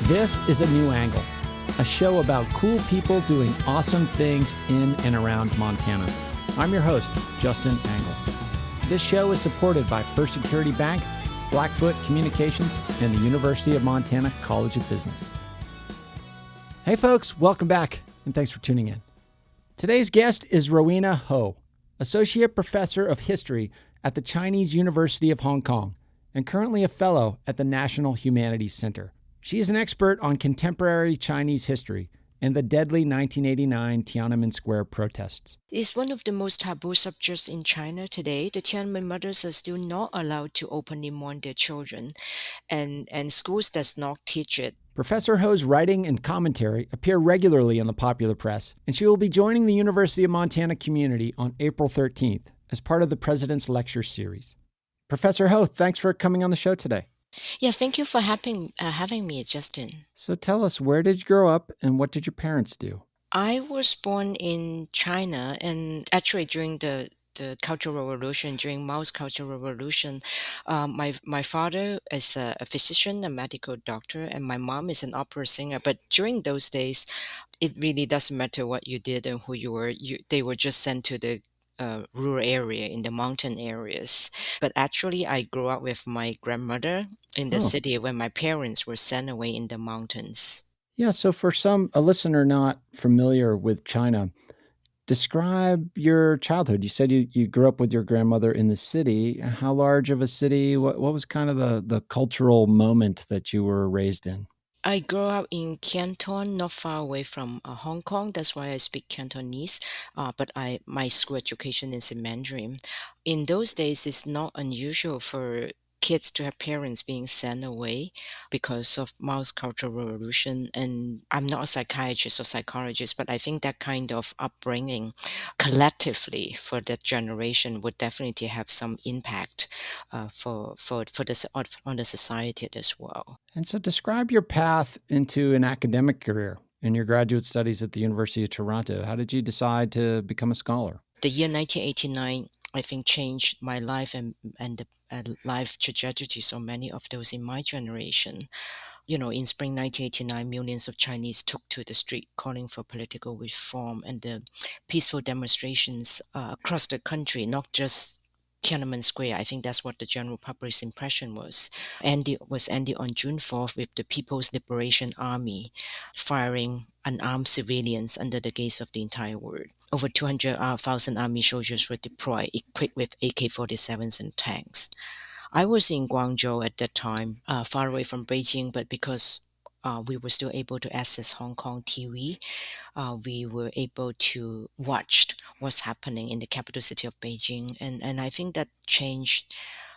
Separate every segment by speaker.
Speaker 1: This is A New Angle, a show about cool people doing awesome things in and around Montana. I'm your host, Justin Angle. This show is supported by First Security Bank, Blackfoot Communications, and the University of Montana College of Business. Hey folks, welcome back, and thanks for tuning in. Today's guest is Rowena He, Associate Professor of History at the Chinese University of Hong Kong, and currently a fellow at the National Humanities Center. She is an expert on contemporary Chinese history and the deadly 1989 Tiananmen Square protests.
Speaker 2: It's one of the most taboo subjects in China today. The Tiananmen mothers are still not allowed to openly mourn their children, and schools does not teach it.
Speaker 1: Professor He's writing and commentary appear regularly in the popular press, and she will be joining the University of Montana community on April 13th as part of the President's Lecture Series. Professor He, thanks for coming on the show today.
Speaker 2: Yeah, thank you for having me, Justin.
Speaker 1: So tell us, where did you grow up and what did your parents do?
Speaker 2: I was born in China, and actually during the Cultural Revolution, during Mao's Cultural Revolution, my father is a physician, a medical doctor, and my mom is an opera singer. But during those days, it really doesn't matter what you did and who you were. They were just sent to the rural area, in the mountain areas. But actually, I grew up with my grandmother in the city when my parents were sent away in the mountains.
Speaker 1: Yeah, so for a listener not familiar with China, describe your childhood. You said you grew up with your grandmother in the city. How large of a city? What was kind of the cultural moment that you were raised in?
Speaker 2: I grew up in Canton, not far away from Hong Kong. That's why I speak Cantonese. But my school education is in Mandarin. In those days, it's not unusual for kids to have parents being sent away because of Mao's Cultural Revolution. And I'm not a psychiatrist or psychologist, but I think that kind of upbringing collectively for that generation would definitely have some impact on the society as well.
Speaker 1: And so describe your path into an academic career in your graduate studies at the University of Toronto. How did you decide to become a scholar?
Speaker 2: The year 1989, I think, changed my life and the life trajectories of many of those in my generation. You know, in spring 1989, millions of Chinese took to the street calling for political reform, and the peaceful demonstrations across the country, not just Tiananmen Square. I think that's what the general public's impression was. Ended on June 4th with the People's Liberation Army firing unarmed civilians under the gaze of the entire world. Over 200,000 army soldiers were deployed, equipped with AK-47s and tanks. I was in Guangzhou at that time, far away from Beijing, but because we were still able to access Hong Kong TV, we were able to watch what's happening in the capital city of Beijing. And I think that changed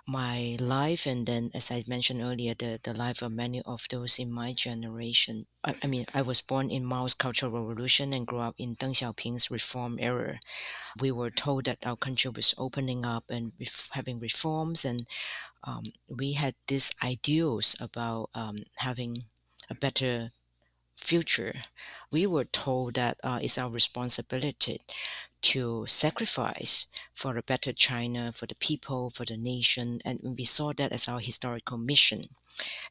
Speaker 2: my life, and then, as I mentioned earlier, the life of many of those in my generation. I mean, I was born in Mao's Cultural Revolution and grew up in Deng Xiaoping's reform era. We were told that our country was opening up and having reforms, and we had these ideals about having a better future. We were told that it's our responsibility to sacrifice for a better China, for the people, for the nation, and we saw that as our historical mission.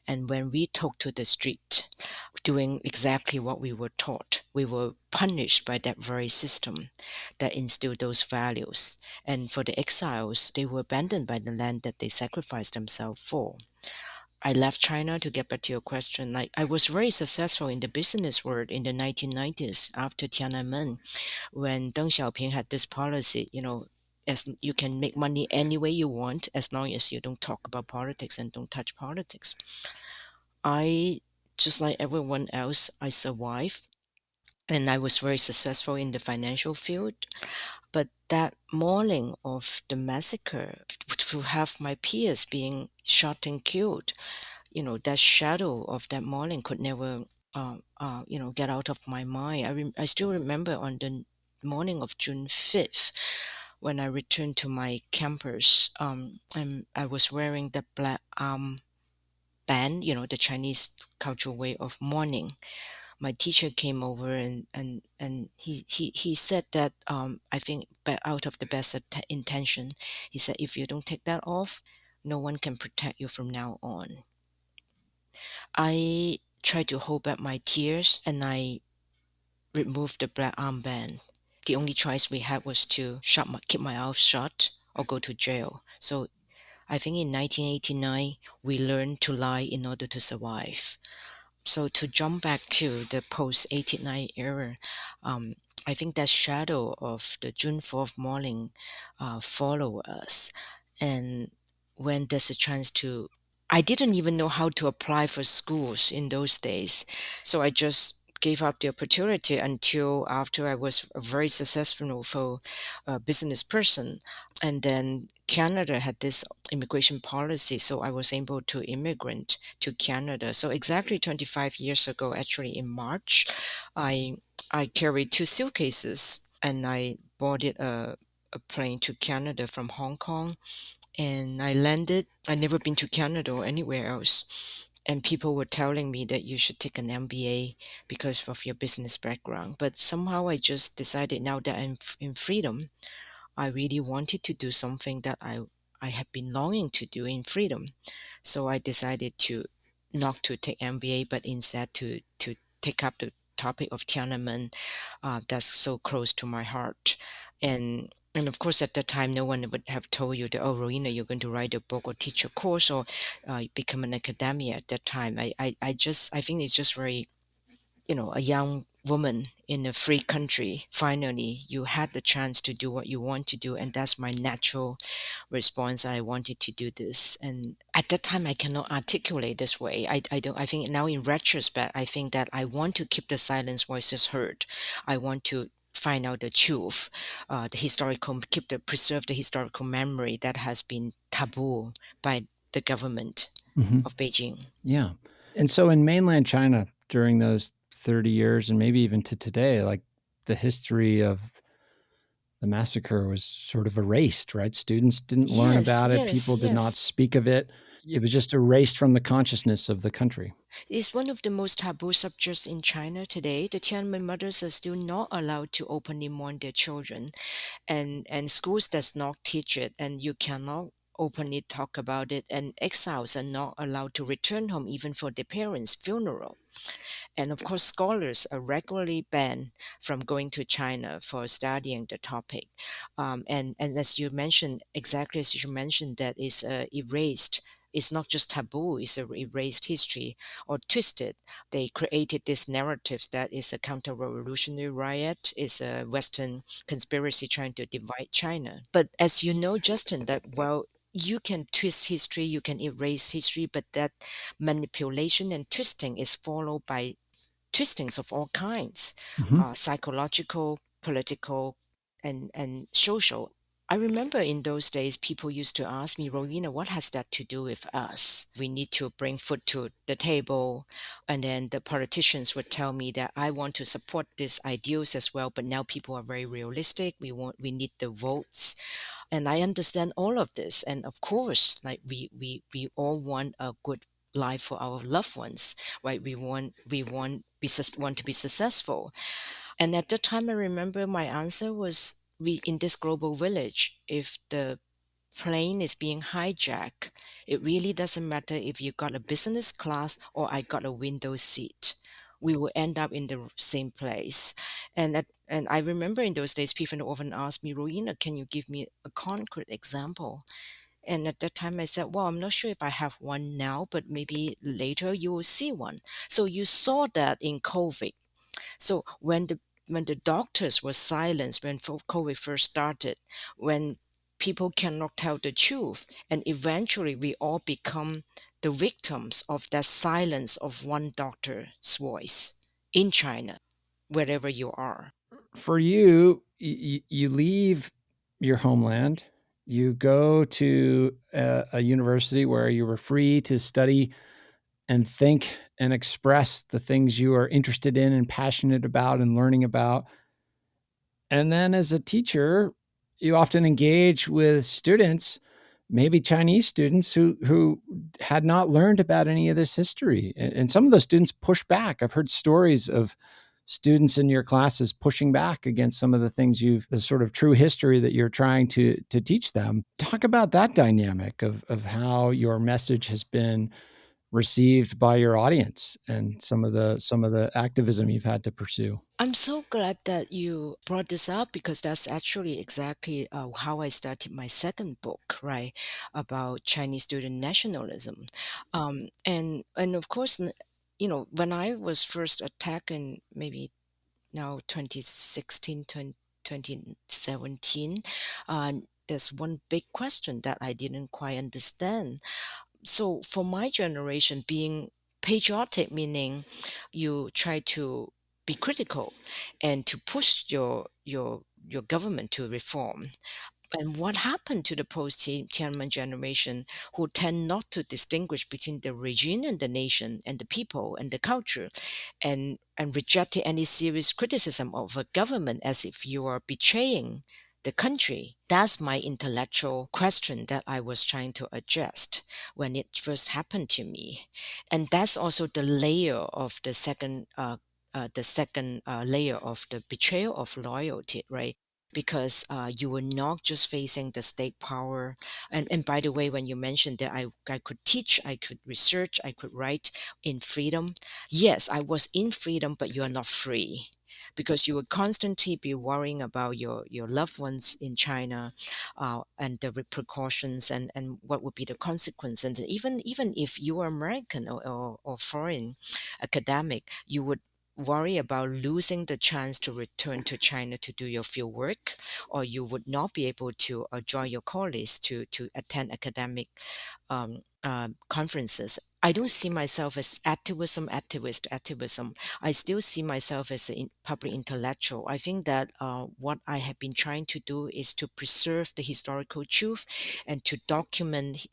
Speaker 2: And when we took to the street, doing exactly what we were taught, we were punished by that very system that instilled those values. And for the exiles, they were abandoned by the land that they sacrificed themselves for. I left China, to get back to your question. Like, I was very successful in the business world in the 1990s after Tiananmen, when Deng Xiaoping had this policy, you know, as you can make money any way you want as long as you don't talk about politics and don't touch politics. I, just like everyone else, I survived, and I was very successful in the financial field. But that morning of the massacre, to have my peers being shot and killed, you know, that shadow of that morning could never, get out of my mind. I still remember on the morning of June 5th, when I returned to my campus, and I was wearing the black band, you know, the Chinese cultural way of mourning. My teacher came over and he said that, I think out of the best intention, he said, if you don't take that off, no one can protect you from now on. I tried to hold back my tears, and I removed the black armband. The only choice we had was to keep my mouth shut or go to jail. So I think in 1989, we learned to lie in order to survive. So to jump back to the post 89 era, um, I think that shadow of the June 4th morning follow us. And when there's a chance to, I didn't even know how to apply for schools in those days. So I just gave up the opportunity until after I was a very successful for business person. And then Canada had this immigration policy, so I was able to immigrant to Canada. So exactly 25 years ago, actually in March, I I carried two suitcases and I boarded a plane to Canada from Hong Kong, and I landed. I'd never been to Canada or anywhere else. And people were telling me that you should take an MBA because of your business background. But somehow I just decided now that I'm in freedom, I really wanted to do something that I had been longing to do in freedom. So I decided to not to take MBA, but instead to take up the topic of Tiananmen, that's so close to my heart. And of course, at that time, no one would have told you that, oh, Rowena, you're going to write a book or teach a course or become an academia at that time. I think it's just very, a young woman in a free country, finally you had the chance to do what you want to do, and that's my natural response. I wanted to do this, and at that time I cannot articulate this way. I don't, I think now in retrospect, I think that I want to keep the silence voices heard. I want to find out the truth, the historical, preserve the historical memory that has been taboo by the government of Beijing.
Speaker 1: Yeah. And so in mainland China during those 30 years and maybe even to today, like the history of the massacre was sort of erased, right? Students didn't learn about it. People did not speak of it. It was just erased from the consciousness of the country.
Speaker 2: It's one of the most taboo subjects in China today. The Tiananmen mothers are still not allowed to openly mourn their children, and schools does not teach it, and you cannot openly talk about it, and exiles are not allowed to return home even for their parents' funeral. And of course, scholars are regularly banned from going to China for studying the topic. And as you mentioned, exactly as you mentioned, that is erased. It's not just taboo, it's a erased history or twisted. They created this narrative that is a counter-revolutionary riot, is a Western conspiracy trying to divide China. But as you know, Justin, that well, you can twist history, you can erase history, but that manipulation and twisting is followed by twistings of all kinds, psychological, political, and social. I remember in those days, people used to ask me, Rowena, what has that to do with us? We need to bring food to the table. And then the politicians would tell me that I want to support these ideals as well, but now people are very realistic. We need the votes. And I understand all of this. And of course, like we all want a good life for our loved ones, right? Want to be successful. And at the time, I remember my answer was, we in this global village, if the plane is being hijacked, it really doesn't matter if you got a business class or I got a window seat. We will end up in the same place. And I remember in those days, people often asked me, Rowena, can you give me a concrete example? And at that time, I said, well, I'm not sure if I have one now, but maybe later you will see one. So you saw that in COVID. So when the doctors were silenced when COVID first started, when people cannot tell the truth, and eventually we all become the victims of that silence of one doctor's voice in China, wherever you are.
Speaker 1: For you, you leave your homeland, you go to a university where you were free to study and think and express the things you are interested in and passionate about and learning about. And then as a teacher, you often engage with students, maybe Chinese students who had not learned about any of this history. And some of those students push back. I've heard stories of students in your classes pushing back against some of the things the sort of true history that you're trying to teach them. Talk about that dynamic of how your message has been received by your audience and some of the activism you've had to pursue?
Speaker 2: I'm so glad that you brought this up because that's actually exactly how I started my second book, right, about Chinese student nationalism, and of course, when I was first attacked in maybe now 2016, 2017, there's one big question that I didn't quite understand. So for my generation, being patriotic meaning you try to be critical and to push your government to reform. And what happened to the post Tiananmen generation who tend not to distinguish between the regime and the nation and the people and the culture, and rejected any serious criticism of a government as if you are betraying the country? That's my intellectual question that I was trying to adjust when it first happened to me. And that's also the layer of the second layer of the betrayal of loyalty, right? Because you were not just facing the state power. And by the way, when you mentioned that I could teach, I could research, I could write in freedom. Yes, I was in freedom, but you are not free because you will constantly be worrying about your loved ones in China, and the repercussions, and what would be the consequence. And even if you are American or foreign academic, you would worry about losing the chance to return to China to do your field work, or you would not be able to join your colleagues to attend academic conferences. I don't see myself as activism. I still see myself as a public intellectual. I think that what I have been trying to do is to preserve the historical truth and to document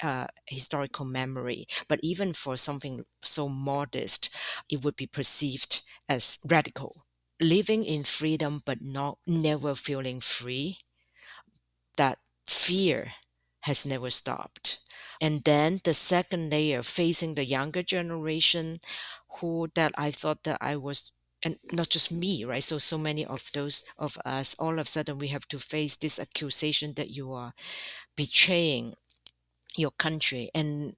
Speaker 2: historical memory. But even for something so modest, it would be perceived as radical. Living in freedom but not never feeling free, that fear has never stopped. And then the second layer, facing the younger generation, who that I thought that I was, and not just me, right? So many of those of us, all of a sudden we have to face this accusation that you are betraying your country. And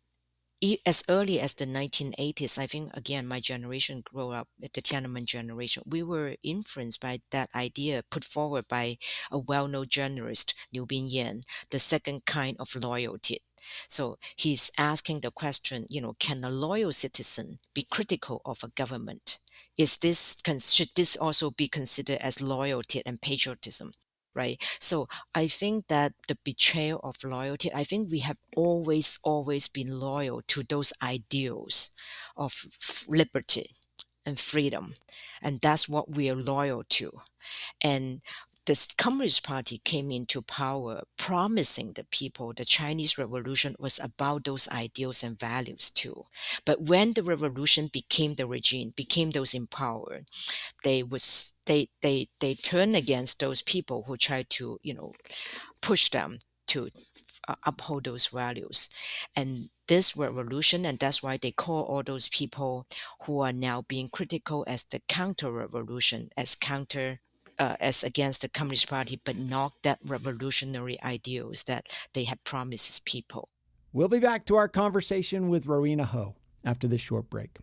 Speaker 2: as early as the 1980s, I think, again, my generation grew up, the Tiananmen generation, we were influenced by that idea put forward by a well-known journalist, Liu Binyan, the second kind of loyalty. So he's asking the question, can a loyal citizen be critical of a government? Should this also be considered as loyalty and patriotism? Right. So I think that the betrayal of loyalty, I think we have always been loyal to those ideals of liberty and freedom. And that's what we are loyal to. And the Communist Party came into power promising the people the Chinese Revolution was about those ideals and values too. But when the revolution became the regime, became those in power, they turn against those people who try to push them to uphold those values. And this revolution, and that's why they call all those people who are now being critical as the counter revolution, as against the Communist Party, but not that revolutionary ideals that they had promised people.
Speaker 1: We'll be back to our conversation with Rowena He after this short break.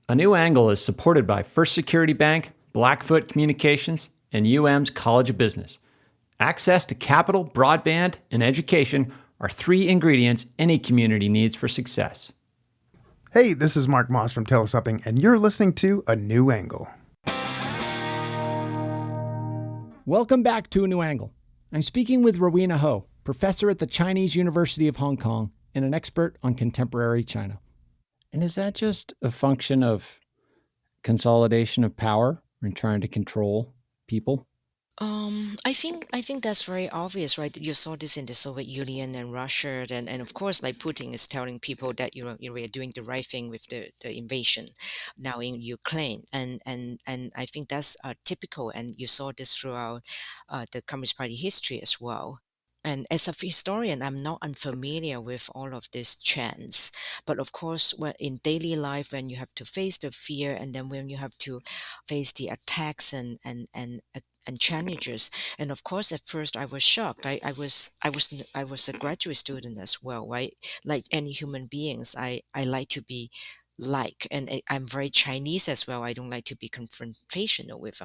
Speaker 1: A New Angle is supported by First Security Bank, Blackfoot Communications, and UM's College of Business. Access to capital, broadband, and education are three ingredients any community needs for success.
Speaker 3: Hey, this is Mark Moss from Tell Us Something, and you're listening to A New Angle.
Speaker 1: Welcome back to A New Angle. I'm speaking with Rowena He, professor at the Chinese University of Hong Kong and an expert on contemporary China. And is that just a function of consolidation of power and trying to control people?
Speaker 2: I think that's very obvious, right? You saw this in the Soviet Union and Russia, and of course, like Putin is telling people that you are doing the right thing with the invasion now in Ukraine, and I think that's typical, and you saw this throughout the Communist Party history as well. And as a historian, I'm not unfamiliar with all of these chants. But of course, when in daily life, when you have to face the fear, and then when you have to face the attacks and challenges, and of course, at first I was shocked. I was a graduate student as well, right? Like any human beings, I like to be and I'm very Chinese as well. I don't like to be confrontational with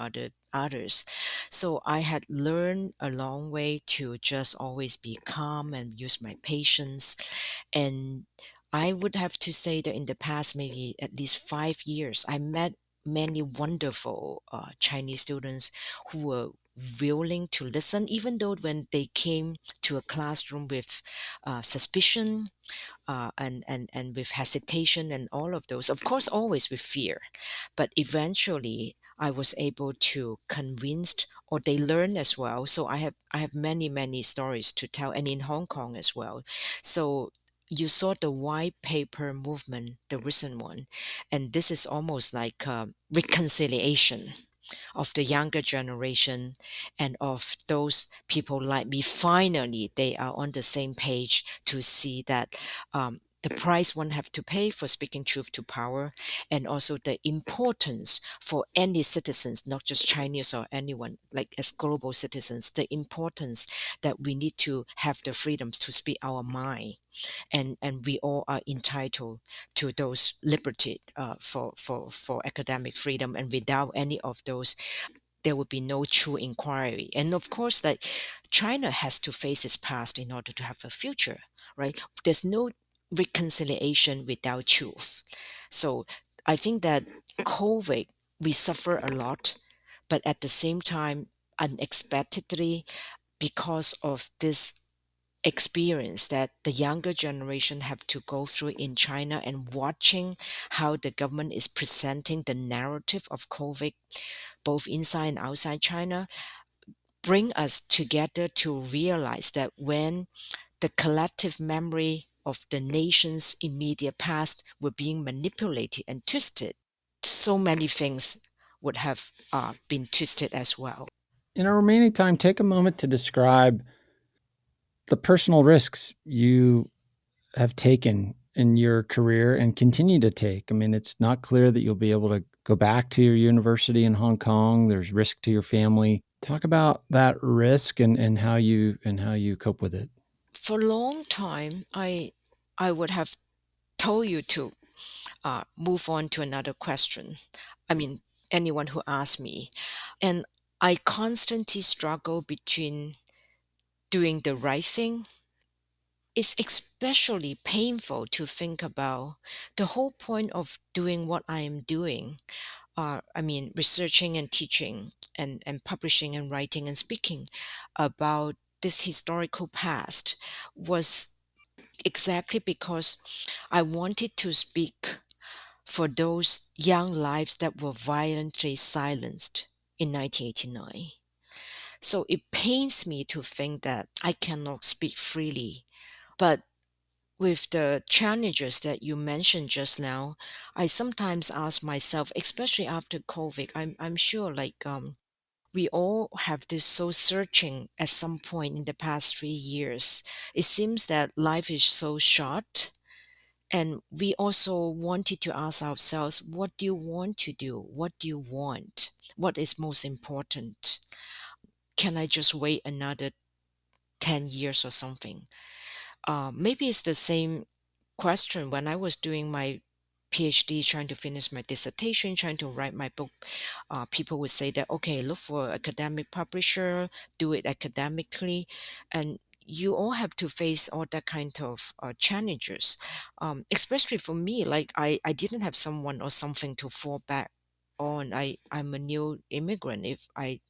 Speaker 2: others. So I had learned a long way to just always be calm and use my patience. And I would have to say that in the past, maybe at least 5 years, I met many wonderful Chinese students who were willing to listen, even though when they came to a classroom with suspicion, and with hesitation and all of those, of course, always with fear. But eventually, I was able to convince, or they learn as well. So I have many stories to tell, and in Hong Kong as well. So you saw the white paper movement, the recent one, and this is almost like reconciliation of the younger generation and of those people like me. Finally, they are on the same page to see that the price one have to pay for speaking truth to power, and also the importance for any citizens, not just Chinese or anyone, like as global citizens, the importance that we need to have the freedoms to speak our mind, and we all are entitled to those liberty for academic freedom, and without any of those there would be no true inquiry. And of course, that China has to face its past in order to have a future, right? There's no reconciliation without truth. So I think that COVID, we suffer a lot, but at the same time, unexpectedly, because of this experience that the younger generation have to go through in China, and watching how the government is presenting the narrative of COVID both inside and outside China, bring us together to realize that when the collective memory of the nation's immediate past were being manipulated and twisted, so many things would have been twisted as well.
Speaker 1: In our remaining time, take a moment to describe the personal risks you have taken in your career and continue to take. I mean, it's not clear that you'll be able to go back to your university in Hong Kong. There's risk to your family. Talk about that risk and how you cope with it.
Speaker 2: For a long time, I would have told you to move on to another question. I mean, anyone who asks me, and I constantly struggle between doing the right thing. It's especially painful to think about the whole point of doing what I am doing. I mean, researching and teaching and publishing and writing and speaking about this historical past was exactly because I wanted to speak for those young lives that were violently silenced in 1989. So it pains me to think that I cannot speak freely. But with the challenges that you mentioned just now, I sometimes ask myself, especially after COVID, I'm sure we all have this soul searching at some point in the past 3 years. It seems that life is so short, and we also wanted to ask ourselves, what do you want to do? What do you want? What is most important? Can I just wait another 10 years or something? Maybe it's the same question when I was doing my PhD, trying to finish my dissertation, trying to write my book. People would say that, okay, look for academic publisher, do it academically, and you all have to face all that kind of challenges. Especially for me, like I didn't have someone or something to fall back on. I'm a new immigrant. If I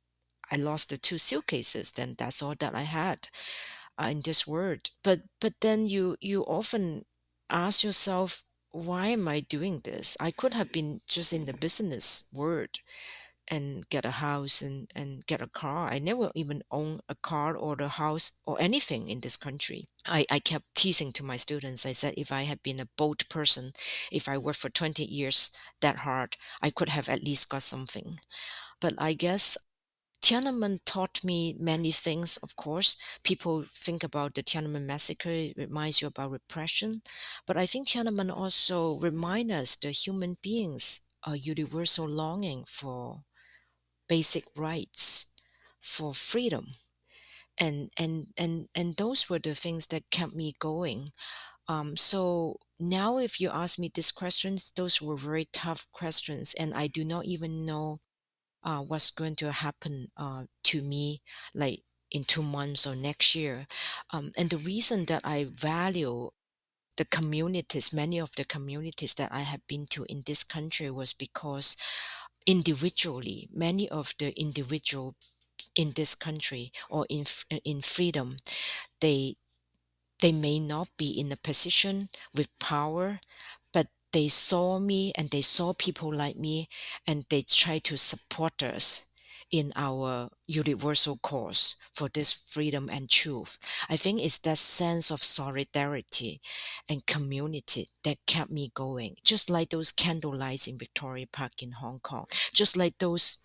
Speaker 2: lost the two suitcases, then that's all that I had in this world. But then you often ask yourself, why am I doing this? I could have been just in the business world and get a house and get a car. I never even own a car or a house or anything in this country. I kept teasing to my students. I said, if I had been a boat person, if I worked for 20 years that hard, I could have at least got something. But I guess Tiananmen taught me many things, of course. People think about the Tiananmen Massacre, it reminds you about repression. But I think Tiananmen also reminds us the human beings a universal longing for basic rights, for freedom. And those were the things that kept me going. So now if you ask me these questions, those were very tough questions, and I do not even know what's going to happen to me, like in 2 months or next year. And the reason that I value the communities, many of the communities that I have been to in this country, was because individually, many of the individual in this country or in freedom, they they may not be in a position with power, but they saw me and they saw people like me, and they try to support us in our universal cause for this freedom and truth. I think it's that sense of solidarity and community that kept me going. Just like those candle lights in Victoria Park in Hong Kong, just like those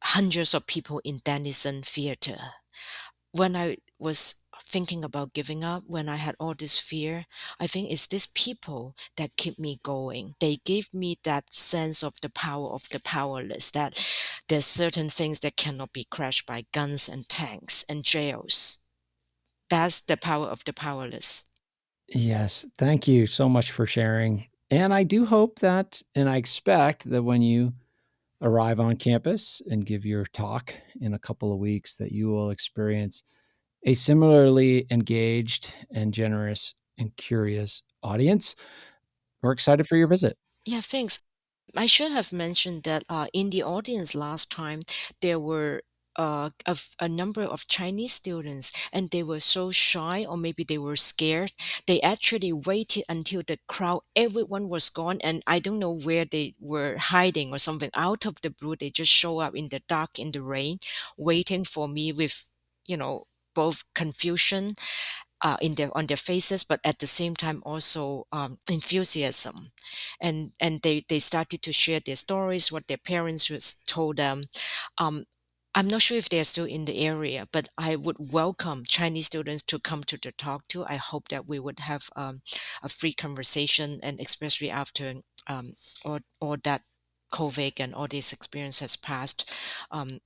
Speaker 2: hundreds of people in Denison Theatre. When I was thinking about giving up, when I had all this fear, I think it's these people that keep me going. They give me that sense of the power of the powerless, that there's certain things that cannot be crushed by guns and tanks and jails. That's the power of the powerless.
Speaker 1: Yes, thank you so much for sharing. And I do hope that, and I expect that when you arrive on campus and give your talk in a couple of weeks, that you will experience a similarly engaged and generous and curious audience. We're excited for your visit.
Speaker 2: Yeah, thanks. I should have mentioned that in the audience last time, there were a number of Chinese students, and they were so shy, or maybe they were scared. They actually waited until the crowd, everyone was gone, and I don't know where they were hiding or something. Out of the blue, they just show up in the dark, in the rain, waiting for me with, you know, both confusion in their on their faces, but at the same time also enthusiasm, and they started to share their stories, what their parents was told them. Um, I'm not sure if they're still in the area, but I would welcome Chinese students to come to the talk too. I hope that we would have a free conversation, and especially after um, all that COVID and all this experience has passed. Um,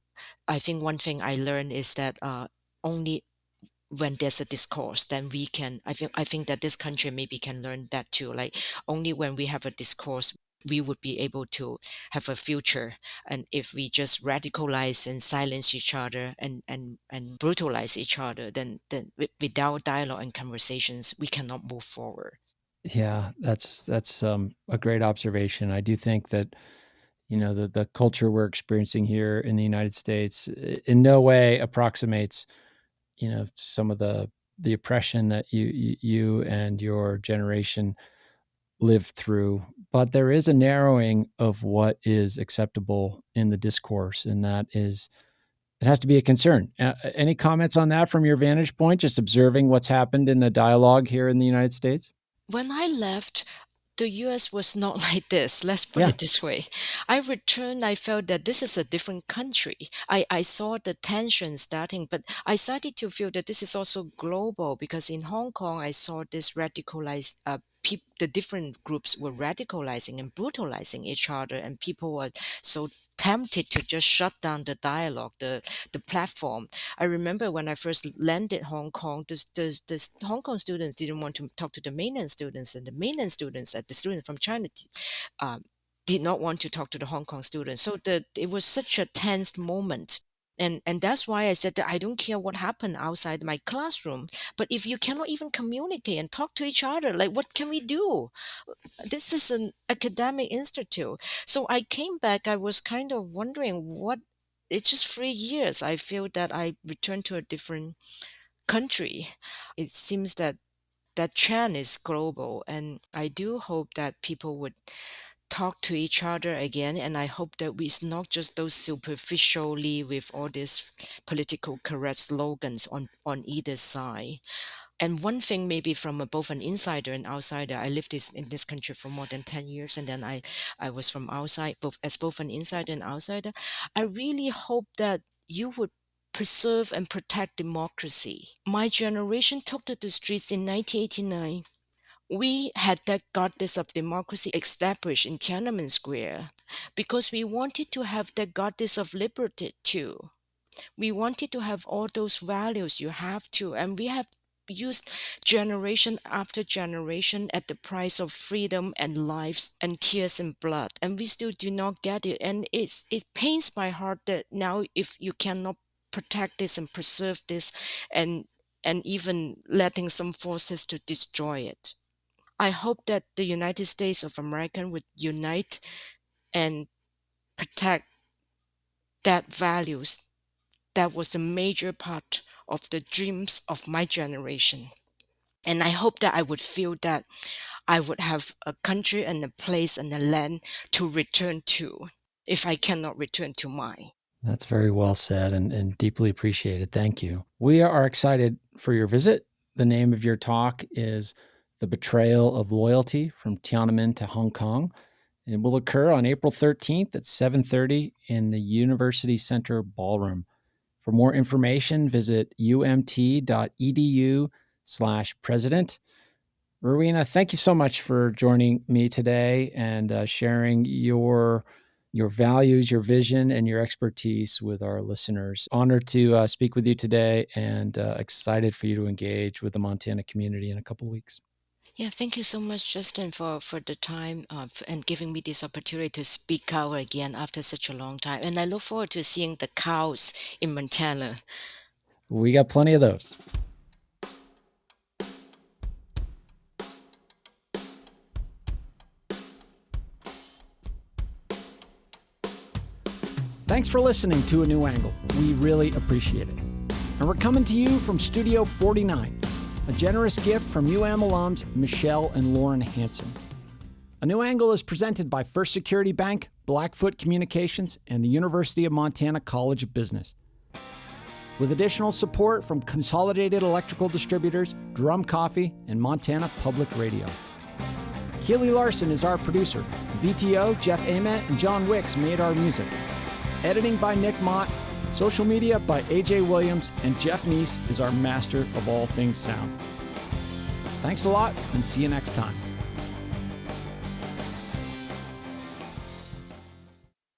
Speaker 2: I think one thing I learned is that only when there's a discourse, then we can, I think that this country maybe can learn that too, like only when we have a discourse we would be able to have a future. And if we just radicalize and silence each other and brutalize each other, then without dialogue and conversations we cannot move forward.
Speaker 1: Yeah, that's a great observation. I do think that the culture we're experiencing here in the United States in no way approximates some of the oppression that you and your generation lived through. But there is a narrowing of what is acceptable in the discourse, and that is it has to be a concern. Any comments on that from your vantage point, just observing what's happened in the dialogue here in the United States?
Speaker 2: When I left, the US was not like this. Let's put
Speaker 1: Yeah.
Speaker 2: it this way. I returned, I felt that this is a different country. I saw the tension starting, but I started to feel that this is also global, because in Hong Kong, I saw this radicalized, the different groups were radicalizing and brutalizing each other, and people were so tempted to just shut down the dialogue, the platform. I remember when I first landed Hong Kong, this Hong Kong students didn't want to talk to the mainland students, and the mainland students, the students from China, um, did not want to talk to the Hong Kong students. So it was such a tense moment. And that's why I said that I don't care what happened outside my classroom, but if you cannot even communicate and talk to each other, like what can we do? This is an academic institute. So I came back, I was kind of wondering what, it's just 3 years. I feel that I returned to a different country. It seems that that trend is global, and I do hope that people would talk to each other again. And I hope that it's not just those superficially with all these political correct slogans on either side. And one thing, maybe from both an insider and outsider, I lived in this country for more than 10 years, and then I was from outside, both an insider and outsider. I really hope that you would preserve and protect democracy. My generation took to the streets in 1989. We had that goddess of democracy established in Tiananmen Square because we wanted to have the goddess of liberty too. We wanted to have all those values you have to, and we have used generation after generation at the price of freedom and lives and tears and blood, and we still do not get it. And it pains my heart that now, if you cannot protect this and preserve this, and even letting some forces to destroy it. I hope that the United States of America would unite and protect that values that was a major part of the dreams of my generation. And I hope that I would feel that I would have a country and a place and a land to return to if I cannot return to mine.
Speaker 1: That's very well said and deeply appreciated. Thank you. We are excited for your visit. The name of your talk is The Betrayal of Loyalty from Tiananmen to Hong Kong. It will occur on April 13th at 7:30 in the University Center Ballroom. For more information, visit umt.edu/president. Rowena, thank you so much for joining me today and sharing your values, your vision, and your expertise with our listeners. Honored to speak with you today and excited for you to engage with the Montana community in a couple of weeks.
Speaker 2: Yeah, thank you so much, Justin, for the time and giving me this opportunity to speak out again after such a long time. And I look forward to seeing the cows in Montana.
Speaker 1: We got plenty of those. Thanks for listening to A New Angle. We really appreciate it. And we're coming to you from Studio 49, a generous gift from UM alums Michelle and Lauren Hansen. A New Angle is presented by First Security Bank, Blackfoot Communications, and the University of Montana College of Business, with additional support from Consolidated Electrical Distributors, Drum Coffee, and Montana Public Radio. Keely Larson is our producer. VTO, Jeff Ament, and John Wicks made our music. Editing by Nick Mott, social media by AJ Williams, and Jeff Neese is our master of all things sound. Thanks a lot, and see you next time.